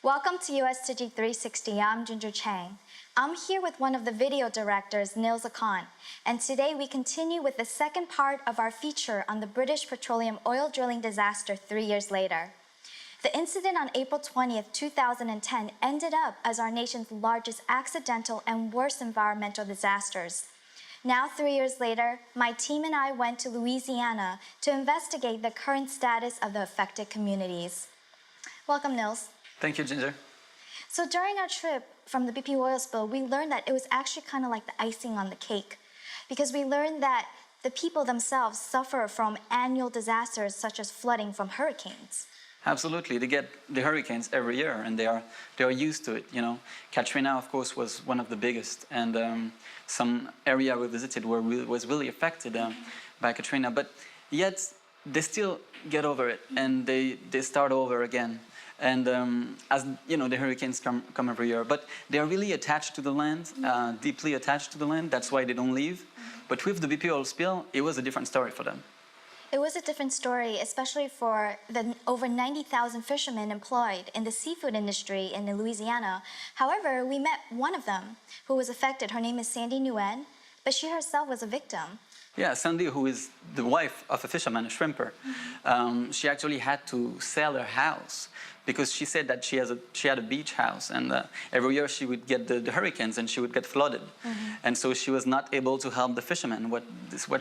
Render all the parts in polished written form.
Welcome to USTC360. I'm Ginger Chang. I'm here with one of the video directors, Nils Akan, and today we continue with the second part of our feature on the British petroleum oil drilling disaster 3 years later. The incident on April 20th, 2010 ended up as our nation's largest accidental and worst environmental disasters. Now, 3 years later, my team and I went to Louisiana to investigate the current status of the affected communities. Welcome, Nils. Thank you, Ginger. So during our trip from the BP oil spill, we learned that it was actually kind of like the icing on the cake, because we learned that the people themselves suffer from annual disasters such as flooding from hurricanes. Absolutely, they get the hurricanes every year, and they are used to it. You know, Katrina, of course, was one of the biggest, and some area we visited was really affected by Katrina. But yet they still get over it, and they start over again. And as you know, the hurricanes come every year, but they are really attached to the land, deeply attached to the land. That's why they don't leave. But with the BP oil spill, it was a different story for them. It was a different story, especially for the over 90,000 fishermen employed in the seafood industry in Louisiana. However, we met one of them who was affected. Her name is Sandy Nguyen, but she herself was a victim. Yeah, Sandy, who is the wife of a fisherman, a shrimper, she actually had to sell her house because she said that she had a beach house, and every year she would get the hurricanes and she would get flooded. And so she was not able to help the fishermen, what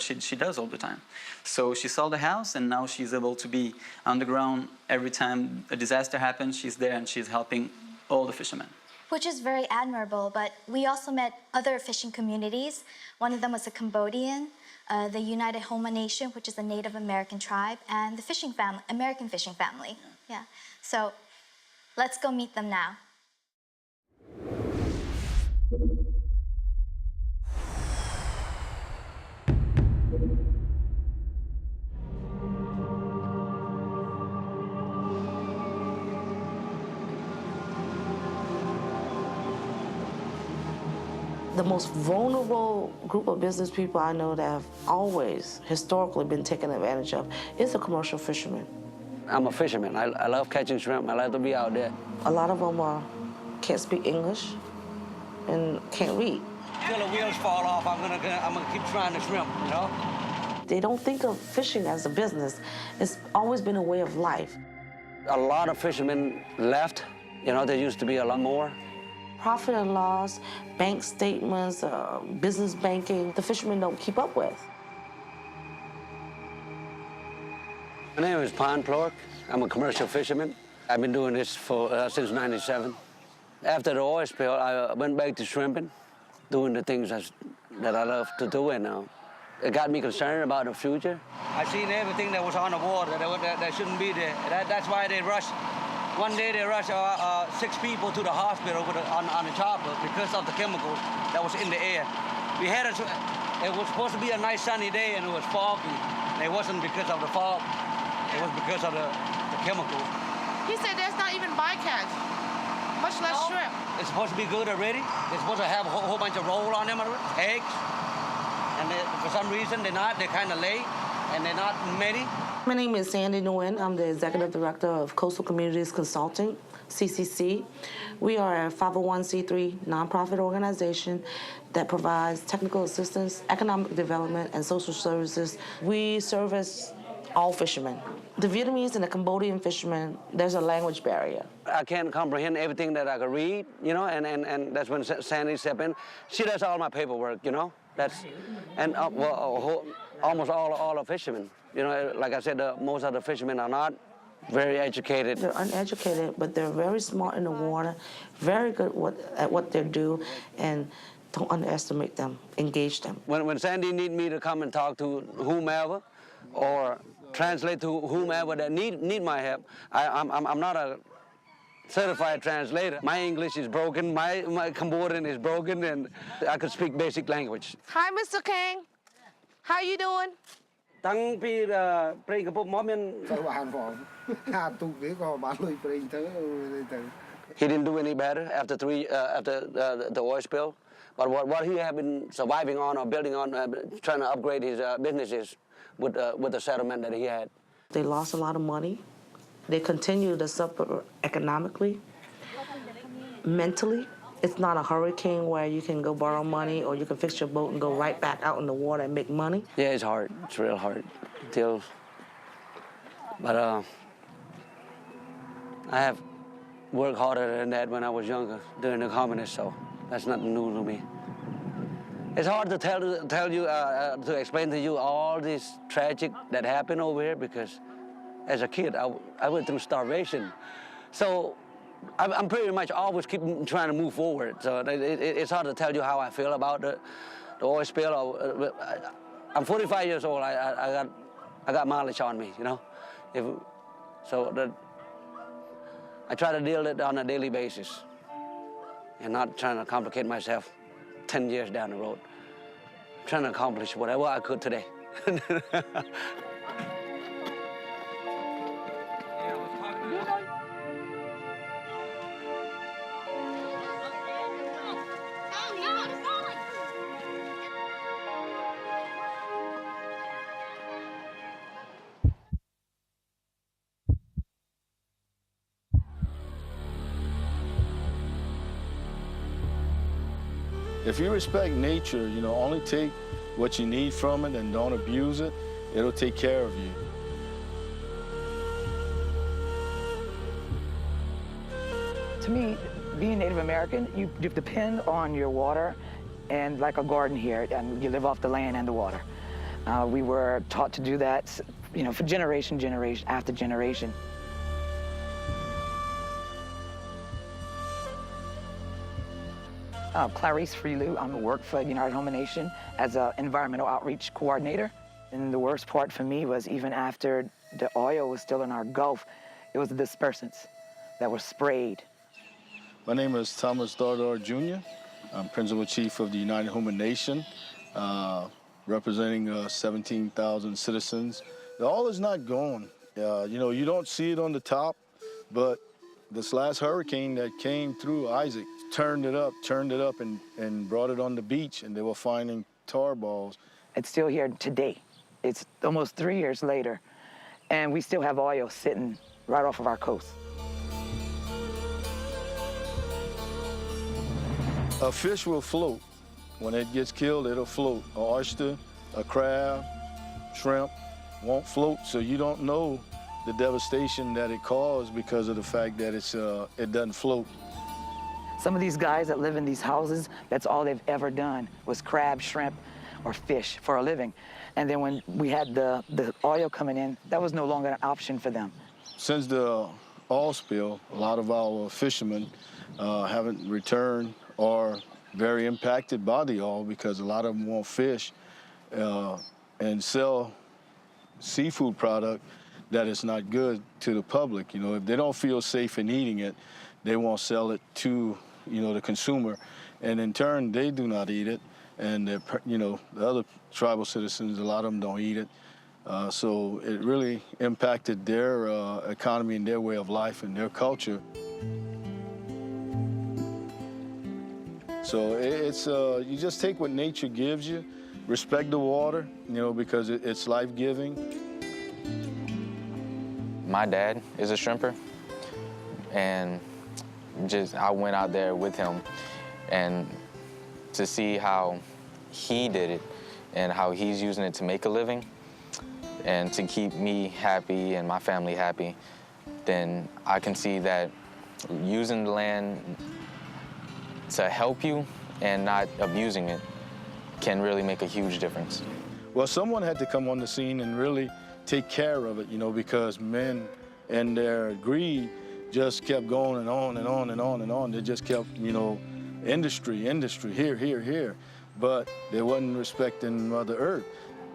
she does all the time. So she sold the house, and now she's able to be on the ground every time a disaster happens. She's there and she's helping all the fishermen. Which is very admirable, but we also met other fishing communities. One of them was a Cambodian, the United Homa Nation, which is a Native American tribe, and the fishing family, American fishing family. Yeah. So let's go meet them now. The most vulnerable group of business people I know that have always historically been taken advantage of is the commercial fishermen. I'm a fisherman. I love catching shrimp. I like to be out there. A lot of them can't speak English and can't read. Till the wheels fall off, I'm gonna keep trying to shrimp, you know? They don't think of fishing as a business. It's always been a way of life. A lot of fishermen left. You know, there used to be a lot more. Profit and loss, bank statements, business banking, the fishermen don't keep up with. My name is Pon Plork. I'm a commercial fisherman. I've been doing this since '97. After the oil spill, I went back to shrimping, doing the things that I love to do, and it got me concerned about the future. I seen everything that was on the water that shouldn't be there. That's why they rushed. One day they rushed 6 people to the hospital on the chopper because of the chemicals that was in the air. It was supposed to be a nice sunny day, and it was foggy. And it wasn't because of the fog. It was because of the chemicals. He said there's not even bycatch, much less shrimp. It's supposed to be good already. They're supposed to have a whole bunch of roll on them, eggs. And for some reason, they're not. They're kind of late, and they're not many. My name is Sandy Nguyen. I'm the Executive Director of Coastal Communities Consulting, CCC. We are a 501c3 nonprofit organization that provides technical assistance, economic development, and social services. We service all fishermen. The Vietnamese and the Cambodian fishermen, there's a language barrier. I can't comprehend everything that I could read, you know, and that's when Sandy stepped in. She does all my paperwork, you know. Almost all the fishermen. You know, like I said, most of the fishermen are not very educated. They're uneducated, but they're very smart in the water, very good at what they do, and don't underestimate them, engage them. When Sandy needs me to come and talk to whomever or translate to whomever that need my help, I'm not a certified translator. My English is broken, my Cambodian is broken, and I could speak basic language. Hi, Mr. King. How you doing? He didn't do any better after the oil spill. But what he had been surviving on or building on, trying to upgrade his businesses with the settlement that he had. They lost a lot of money. They continue to suffer economically. mentally. It's not a hurricane where you can go borrow money or you can fix your boat and go right back out in the water and make money. Yeah, it's hard. It's real hard. But I have worked harder than that when I was younger during the communists, so that's nothing new to me. It's hard to tell you, to explain to you all this tragic that happened over here because as a kid, I went through starvation. So I'm pretty much always trying to move forward. So it's hard to tell you how I feel about the oil spill. I'm 45 years old. I got mileage on me, you know. I try to deal with it on a daily basis and not trying to complicate myself 10 years down the road. I'm trying to accomplish whatever I could today. If you respect nature, you know, only take what you need from it and don't abuse it, it'll take care of you. To me, being Native American, you depend on your water and like a garden here, and you live off the land and the water. We were taught to do that, you know, for generation after generation. Clarice Freelou, I work for United Home Nation as an environmental outreach coordinator. And the worst part for me was even after the oil was still in our Gulf, it was the dispersants that were sprayed. My name is Thomas Dardar Jr. I'm Principal Chief of the United Home Nation, representing 17,000 citizens. The oil is not gone. You know, you don't see it on the top, but this last hurricane that came through, Isaac, turned it up and brought it on the beach, and they were finding tar balls. It's still here today. It's almost 3 years later, and we still have oil sitting right off of our coast. A fish will float. When it gets killed, it'll float. An oyster, a crab, shrimp won't float, so you don't know the devastation that it caused because of the fact that it doesn't float. Some of these guys that live in these houses, that's all they've ever done was crab, shrimp, or fish for a living. And then when we had the oil coming in, that was no longer an option for them. Since the oil spill, a lot of our fishermen haven't returned or very impacted by the oil because a lot of them won't fish and sell seafood product that is not good to the public. You know, if they don't feel safe in eating it, they won't sell it to, you know, the consumer. And in turn, they do not eat it. And, you know, the other tribal citizens, a lot of them don't eat it. So it really impacted their economy and their way of life and their culture. So it's, you just take what nature gives you, respect the water, you know, because it's life-giving. My dad is a shrimper, and I went out there with him, and to see how he did it and how he's using it to make a living and to keep me happy and my family happy, then I can see that using the land to help you and not abusing it can really make a huge difference. Well, someone had to come on the scene and really take care of it, you know, because men and their greed just kept going and on and on and on and on. They just kept, you know, industry, here. But they wasn't respecting Mother Earth.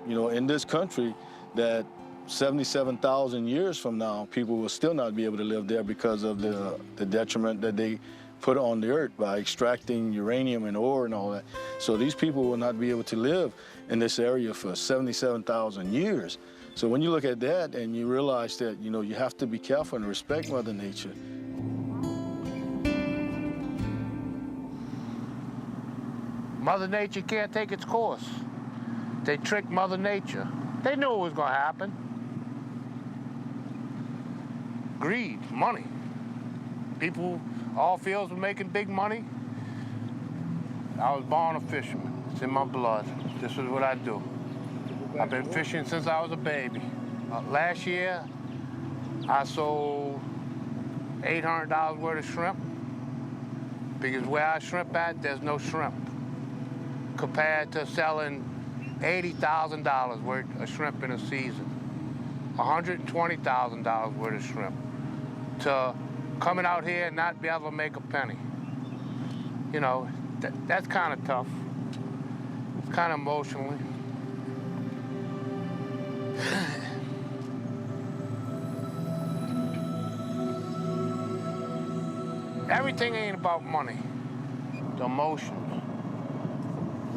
You know, in this country that 77,000 years from now, people will still not be able to live there because of the detriment that they put on the earth by extracting uranium and ore and all that. So these people will not be able to live in this area for 77,000 years. So when you look at that and you realize that, you know, you have to be careful and respect Mother Nature. Mother Nature can't take its course. They tricked Mother Nature. They knew it was going to happen. Greed, money. People all fields were making big money. I was born a fisherman. It's in my blood. This is what I do. I've been fishing since I was a baby. Last year, I sold $800 worth of shrimp because where I shrimp at, there's no shrimp, compared to selling $80,000 worth of shrimp in a season, $120,000 worth of shrimp, to coming out here and not be able to make a penny. You know, that's kind of tough. It's kind of emotionally. Everything ain't about money. The emotions.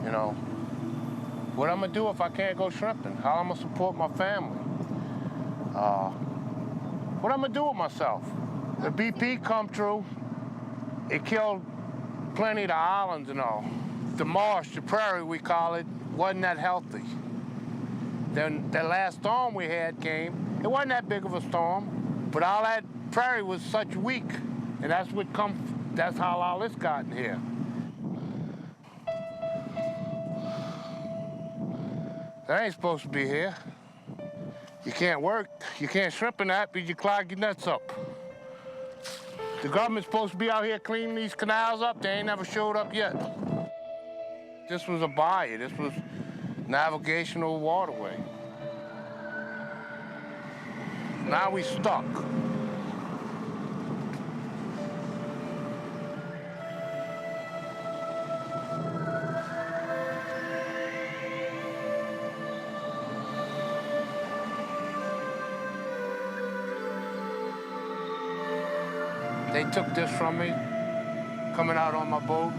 You know, what I'm gonna do if I can't go shrimping? How I'm gonna support my family? What I'm gonna do with myself? The BP come through. It killed plenty of the islands and all. The marsh, the prairie we call it, wasn't that healthy. Then the last storm we had came. It wasn't that big of a storm, but all that prairie was such weak, and that's how all this got in here. That ain't supposed to be here. You can't work, you can't shrimp in that because you clog your nuts up. The government's supposed to be out here cleaning these canals up. They ain't never showed up yet. This was a bayou. This was navigational waterway. Now we stuck. They took this from me, coming out on my boat,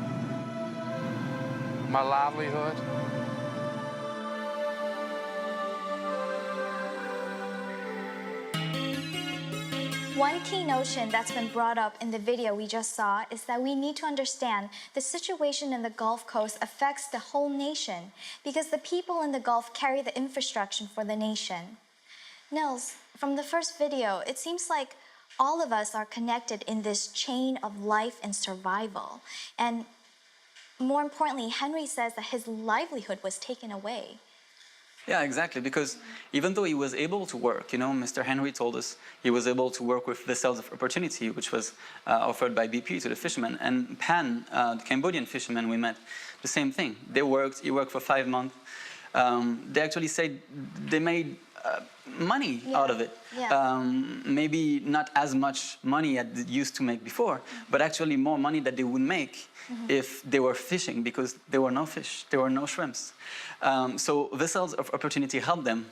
my livelihood. One key notion that's been brought up in the video we just saw is that we need to understand the situation in the Gulf Coast affects the whole nation because the people in the Gulf carry the infrastructure for the nation. Nils, from the first video, it seems like all of us are connected in this chain of life and survival. And more importantly, Henry says that his livelihood was taken away. Yeah, exactly, because even though he was able to work, you know, Mr. Henry told us he was able to work with vessels of opportunity, which was offered by BP to the fishermen. And Pan, the Cambodian fisherman we met, the same thing. He worked for 5 months. They actually said they made money out of it. Yeah. Maybe not as much money as they used to make before, but actually more money that they would make if they were fishing, because there were no fish, there were no shrimps. So vessels of opportunity helped them,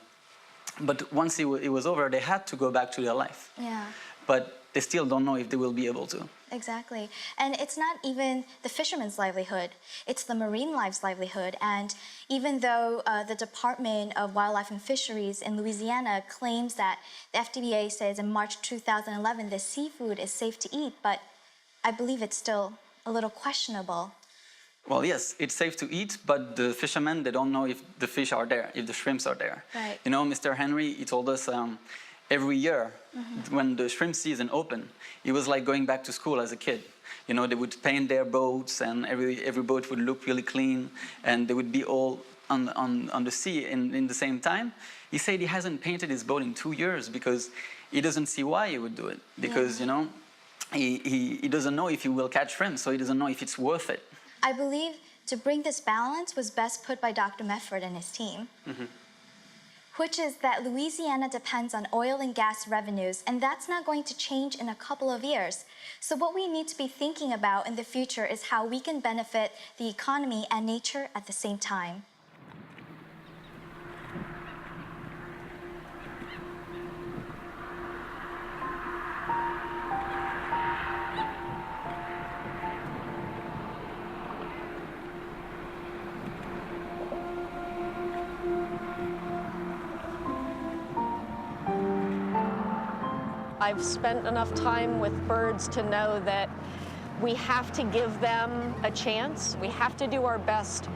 but once it was over, they had to go back to their life. Yeah. But they still don't know if they will be able to. Exactly. And it's not even the fisherman's livelihood, it's the marine life's livelihood. And even though the Department of Wildlife and Fisheries in Louisiana claims that the FDBA says in March 2011 the seafood is safe to eat, but I believe it's still a little questionable. Well, yes, it's safe to eat, but the fishermen, they don't know if the fish are there, if the shrimps are there. Right. You know, Mr. Henry, he told us every year when the shrimp season opened, it was like going back to school as a kid. You know, they would paint their boats and every boat would look really clean and they would be all on the sea in the same time. He said he hasn't painted his boat in 2 years because he doesn't see why he would do it. Because, you know, he doesn't know if he will catch shrimp, so he doesn't know if it's worth it. I believe to bring this balance was best put by Dr. Medford and his team. Which is that Louisiana depends on oil and gas revenues, and that's not going to change in a couple of years. So what we need to be thinking about in the future is how we can benefit the economy and nature at the same time. I've spent enough time with birds to know that we have to give them a chance. We have to do our best.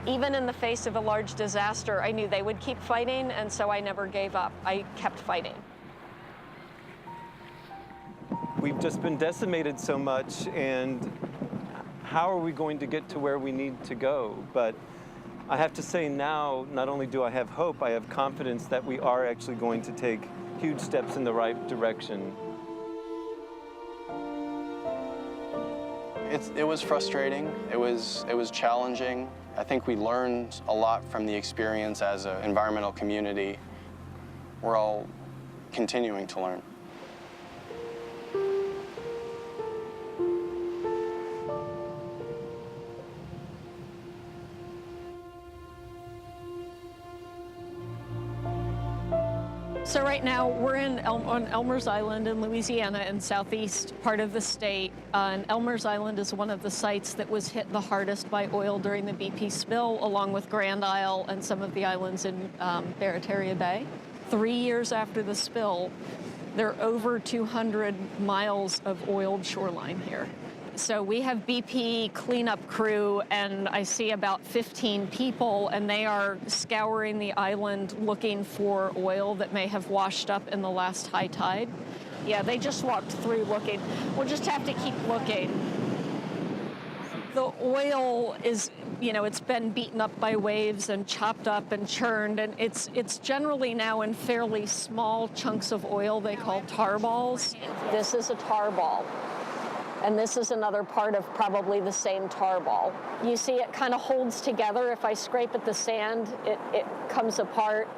Even in the face of a large disaster, I knew they would keep fighting, and so I never gave up. I kept fighting. We've just been decimated so much, and how are we going to get to where we need to go? But I have to say now, not only do I have hope, I have confidence that we are actually going to take huge steps in the right direction. It was frustrating. It was challenging. I think we learned a lot from the experience as an environmental community. We're all continuing to learn. So right now we're on Elmers Island in Louisiana in southeast part of the state. And Elmers Island is one of the sites that was hit the hardest by oil during the BP spill, along with Grand Isle and some of the islands in Barataria Bay. 3 years after the spill, there are over 200 miles of oiled shoreline here. So we have BP cleanup crew, and I see about 15 people, and they are scouring the island looking for oil that may have washed up in the last high tide. Yeah, they just walked through looking. We'll just have to keep looking. The oil is, you know, it's been beaten up by waves and chopped up and churned, and it's generally now in fairly small chunks of oil they call tar balls. This is a tar ball. And this is another part of probably the same tar ball. You see it kind of holds together. If I scrape at the sand, it comes apart.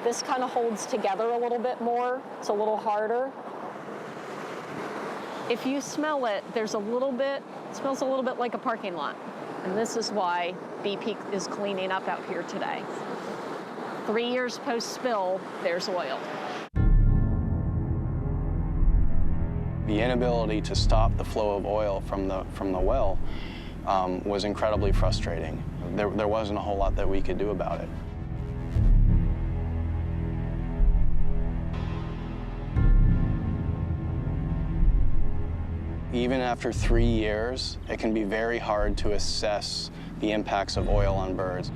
This kind of holds together a little bit more. It's a little harder. If you smell it, there's a little bit, it smells a little bit like a parking lot. And this is why BP is cleaning up out here today. 3 years post-spill, there's oil. The inability to stop the flow of oil from the well was incredibly frustrating. There wasn't a whole lot that we could do about it. Even after 3 years, it can be very hard to assess the impacts of oil on birds.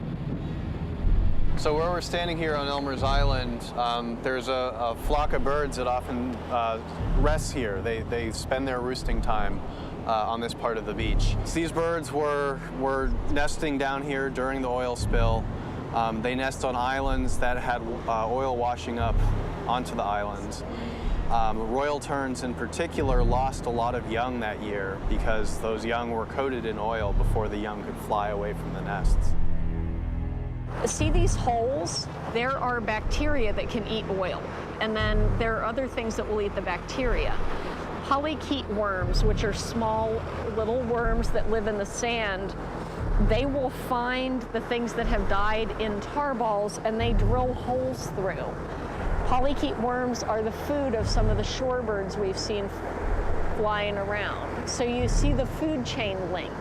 So where we're standing here on Elmers Island, there's a flock of birds that often rests here. They spend their roosting time on this part of the beach. So these birds were nesting down here during the oil spill. They nest on islands that had oil washing up onto the islands. Royal terns in particular lost a lot of young that year because those young were coated in oil before the young could fly away from the nests. See these holes? There are bacteria that can eat oil. And then there are other things that will eat the bacteria. Polychaete worms, which are small little worms that live in the sand, they will find the things that have died in tar balls and they drill holes through. Polychaete worms are the food of some of the shorebirds we've seen flying around. So you see the food chain link.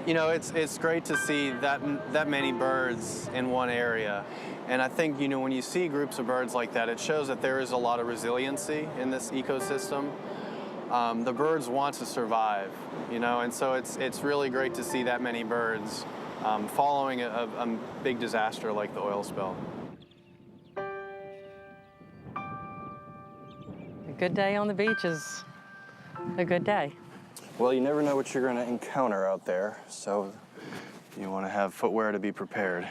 You know, it's great to see that many birds in one area. And I think, you know, when you see groups of birds like that, it shows that there is a lot of resiliency in this ecosystem. The birds want to survive, you know, and so it's really great to see that many birds following a big disaster like the oil spill. A good day on the beach is a good day. Well, you never know what you're going to encounter out there, so you want to have footwear to be prepared.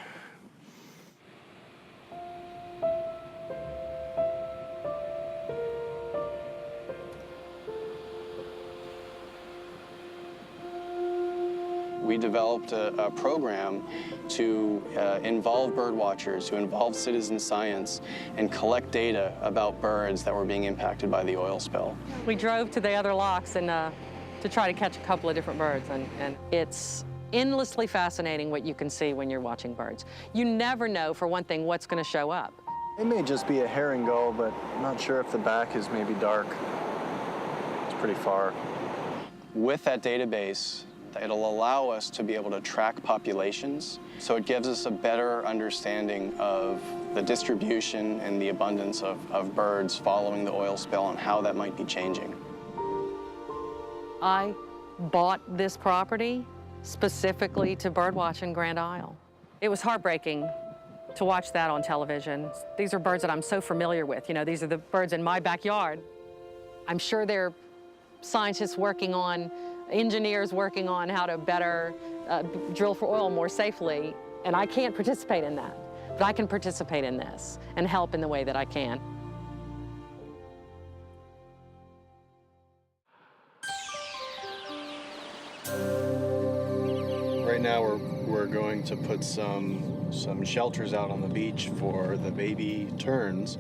We developed a program to involve bird watchers, to involve citizen science, and collect data about birds that were being impacted by the oil spill. We drove to the other locks and to try to catch a couple of different birds, and it's endlessly fascinating what you can see when you're watching birds. You never know, for one thing, what's going to show up. It may just be a herring gull, but I'm not sure if the back is maybe dark. It's pretty far. With that database, it'll allow us to be able to track populations, so it gives us a better understanding of the distribution and the abundance of birds following the oil spill and how that might be changing. I bought this property specifically to birdwatch in Grand Isle. It was heartbreaking to watch that on television. These are birds that I'm so familiar with. You know, these are the birds in my backyard. I'm sure there are scientists working on, engineers working on how to better drill for oil more safely, and I can't participate in that. But I can participate in this and help in the way that I can. Right now we're going to put some shelters out on the beach for the baby terns.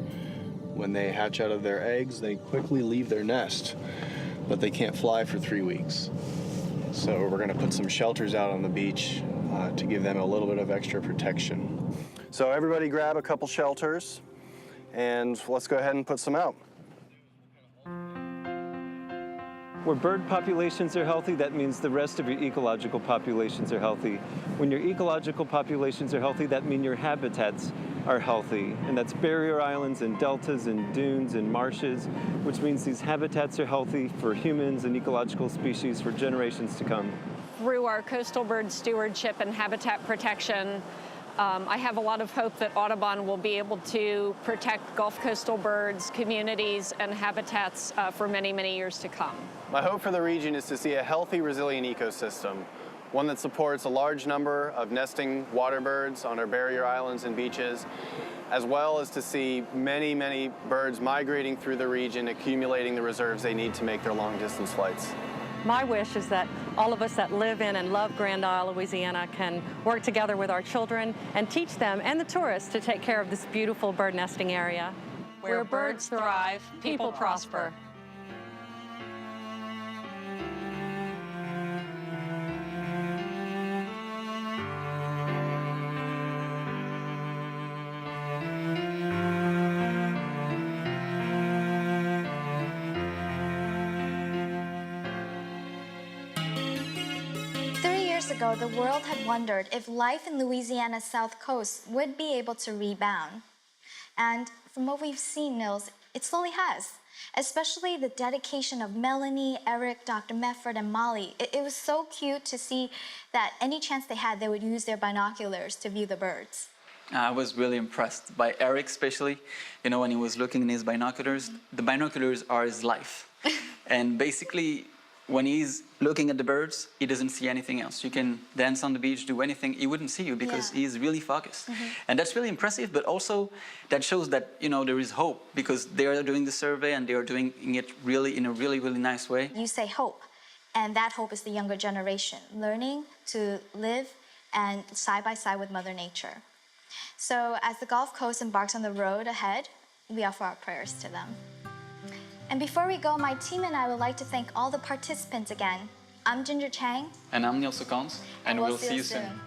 When they hatch out of their eggs, they quickly leave their nest, but they can't fly for 3 weeks. So we're going to put some shelters out on the beach to give them a little bit of extra protection. So everybody grab a couple shelters, and let's go ahead and put some out. Where bird populations are healthy, that means the rest of your ecological populations are healthy. When your ecological populations are healthy, that means your habitats are healthy. And that's barrier islands and deltas and dunes and marshes, which means these habitats are healthy for humans and ecological species for generations to come. Through our coastal bird stewardship and habitat protection, I have a lot of hope that Audubon will be able to protect Gulf coastal birds, communities, and habitats for many, many years to come. My hope for the region is to see a healthy, resilient ecosystem, one that supports a large number of nesting water birds on our barrier islands and beaches, as well as to see many, many birds migrating through the region, accumulating the reserves they need to make their long-distance flights. My wish is that all of us that live in and love Grand Isle, Louisiana, can work together with our children and teach them and the tourists to take care of this beautiful bird nesting area. Where birds thrive, people prosper. Ago, the world had wondered if life in Louisiana's south coast would be able to rebound. And from what we've seen, Nils, it slowly has. Especially the dedication of Melanie, Eric, Dr. Mefford, and Molly. It was so cute to see that any chance they had, they would use their binoculars to view the birds. I was really impressed by Eric, especially. You know, when he was looking in his binoculars, the binoculars are his life. And basically, when he's looking at the birds, he doesn't see anything else. You can dance on the beach, do anything, he wouldn't see you because he's really focused. And that's really impressive, but also that shows that, you know, there is hope because they are doing the survey and they are doing it really in a really, really nice way. You say hope, and that hope is the younger generation, learning to live and side by side with Mother Nature. So as the Gulf Coast embarks on the road ahead, we offer our prayers to them. And before we go, my team and I would like to thank all the participants again. I'm Ginger Chang. And I'm Niels Kans, and we'll see you soon.